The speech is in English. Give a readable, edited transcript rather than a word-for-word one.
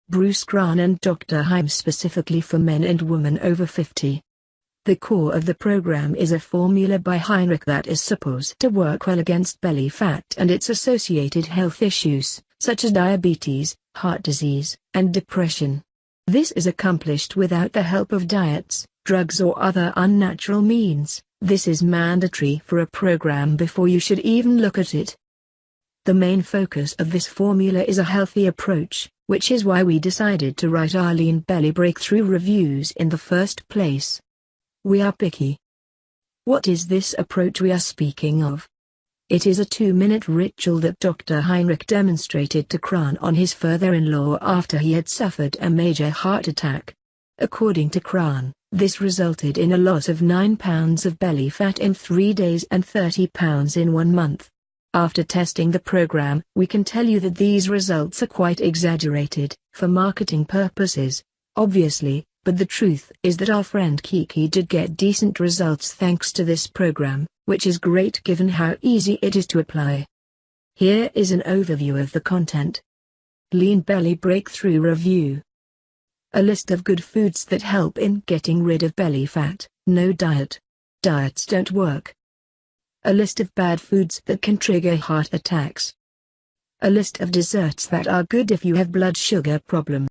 Bruce Crane and Dr. Heim specifically for men and women over 50. The core of the program is a formula by Heinrich that is supposed to work well against belly fat and its associated health issues, such as diabetes, heart disease, and depression. This is accomplished without the help of diets, drugs or other unnatural means. This is mandatory for a program before you should even look at it. The main focus of this formula is a healthy approach, which is why we decided to write our Lean Belly Breakthrough reviews in the first place. We are picky. What is this approach we are speaking of? It is a 2-minute ritual that Dr. Heinrich demonstrated to Crane on his father-in-law after he had suffered a major heart attack. According to Crane, this resulted in a loss of 9 pounds of belly fat in 3 days and 30 pounds in 1 month. After testing the program, we can tell you that these results are quite exaggerated, for marketing purposes, obviously, but the truth is that our friend Kiki did get decent results thanks to this program, which is great given how easy it is to apply. Here is an overview of the content. Lean Belly Breakthrough Review. A list of good foods that help in getting rid of belly fat. No diet. Diets don't work. A list of bad foods that can trigger heart attacks. A list of desserts that are good if you have blood sugar problem.